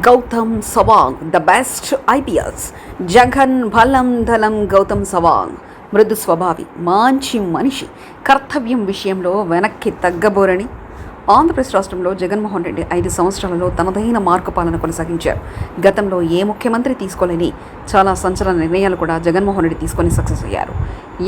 Gautam Sawang the best IPS. Jagan బలం దళం గౌతమ్ సవాంగ్ మృదు స్వభావి, మంచి మనిషి, కర్తవ్యం విషయంలో వెనక్కి తగ్గబోరని ఆంధ్రప్రదేశ్ రాష్ట్రంలో జగన్మోహన్ రెడ్డి 5 సంవత్సరాలలో తనదైన మార్కు పాలన కొనసాగించారు. గతంలో ఏ ముఖ్యమంత్రి తీసుకోలేని చాలా సంచలన నిర్ణయాలు కూడా జగన్మోహన్ రెడ్డి తీసుకొని సక్సెస్ అయ్యారు.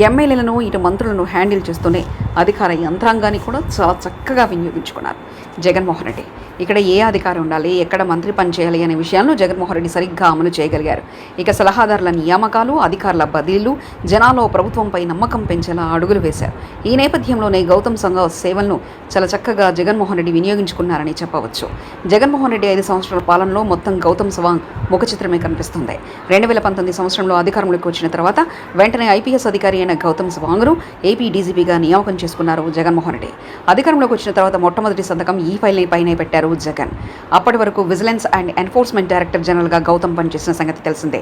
ఎమ్మెల్యేలను ఇటు మంత్రులను హ్యాండిల్ చేస్తూనే అధికార యంత్రాంగాన్ని కూడా చాలా చక్కగా వినియోగించుకున్నారు జగన్మోహన్ రెడ్డి. ఇక్కడ ఏ అధికారం ఉండాలి, ఎక్కడ మంత్రి పనిచేయాలి అనే విషయాలను జగన్మోహన్ రెడ్డి సరిగ్గా అమలు చేయగలిగారు. ఇక సలహాదారుల నియామకాలు, అధికారుల బదిలీలు జనాల్లో ప్రభుత్వంపై నమ్మకం పెంచేలా అడుగులు వేశారు. ఈ నేపథ్యంలోనే గౌతమ్ సంఘ సేవలను చాలా చక్కగా జగన్మోహన్ రెడ్డి వినియోగించుకున్నారని చెప్పవచ్చు. జగన్మోహన్ రెడ్డి 5 సంవత్సరాల పాలనలో మొత్తం గౌతమ్ సవాంగ్ ముఖ చిత్రమే కనిపిస్తుంది. 2019 సంవత్సరంలో అధికారంలోకి వచ్చిన తర్వాత వెంటనే ఐపీఎస్ అధికారి అయిన గౌతమ్ సవాంగ్ను ఏపీ డీజీపీగా నియామకం చేసుకున్నారు జగన్మోహన్ రెడ్డి. అధికారంలోకి వచ్చిన తర్వాత మొట్టమొదటి సంతకం ఈ ఫైల్ పైనే పెట్టారు జగన్. అప్పటి వరకు విజిలెన్స్ అండ్ ఎన్ఫోర్స్మెంట్ డైరెక్టర్ జనరల్గా గౌతమ్ పనిచేసిన సంగతి తెలిసిందే.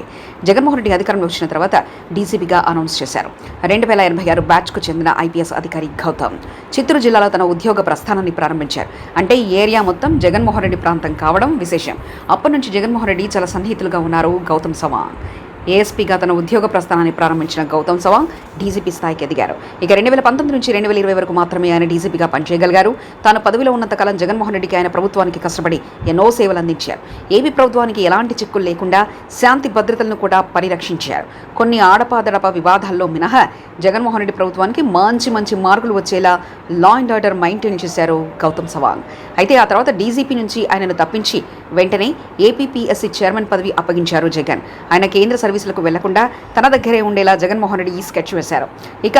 జగన్మోహన్ రెడ్డి అధికారంలో వచ్చిన తర్వాత డీజీపీగా అనౌన్స్ చేశారు. 2086 బ్యాచ్కు చెందిన ఐపీఎస్ అధికారి గౌతమ్ చిత్తూరు జిల్లాలో తన ఉద్యోగ ప్రస్థానాన్ని ప్రారంభించారు. అంటే ఈ ఏరియా మొత్తం జగన్మోహన్ రెడ్డి ప్రాంతం కావడం విశేషం. అప్పటి నుంచి జగన్మోహన్ రెడ్డి చాలా సన్నిహితులుగా ఉన్నారు గౌతమ్ సవాంగ్. ఏఎస్పీగా తన ఉద్యోగ ప్రస్థానాన్ని ప్రారంభించిన గౌతమ్ సవాంగ్ డీజీపీ స్థాయికి ఎదిగారు. ఇక 2019 నుంచి 2020 వరకు మాత్రమే ఆయన డీజీపీగా పనిచేయగలిగారు. తాను పదవిలో ఉన్నంతకాలం జగన్మోహన్ రెడ్డికి ఆయన ప్రభుత్వానికి కష్టపడి ఎన్నో సేవలు అందించారు. ఏపీ ప్రభుత్వానికి ఎలాంటి చిక్కులు లేకుండా శాంతి భద్రతలను కూడా పరిరక్షించారు. కొన్ని ఆడపాదడప వివాదాల్లో మినహా జగన్మోహన్ రెడ్డి ప్రభుత్వానికి మంచి మార్కులు వచ్చేలా లా అండ్ ఆర్డర్ మెయింటైన్ చేశారు గౌతమ్ సవాంగ్. అయితే ఆ తర్వాత డీజీపీ నుంచి ఆయనను తప్పించి వెంటనే ఏపీపీఎస్సీ చైర్మన్ పదవి అప్పగించారు జగన్. ఆయన కేంద్ర సర్వీసులకు వెళ్లకుండా తన దగ్గరే ఉండేలా జగన్మోహన్ రెడ్డి ఈ స్కెచ్ వేశారు. ఇక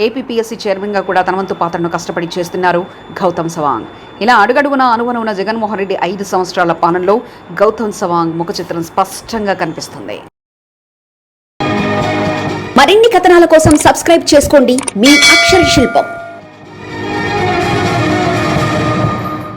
ఏపీపీఎస్సీ చైర్మన్గా కూడా తన వంతు పాత్రను కష్టపడి చేస్తున్నారు గౌతమ్ సవాంగ్. ఇలా అడుగడుగున అనువనున్న జగన్మోహన్ రెడ్డి 5 సంవత్సరాల పాలనలో గౌతమ్ సవాంగ్ ముఖ చిత్రం స్పష్టంగా కనిపిస్తుంది. మరిన్ని కథనాల కోసం సబ్స్క్రైబ్ చేసుకోండి మీ అక్షర శిల్పం.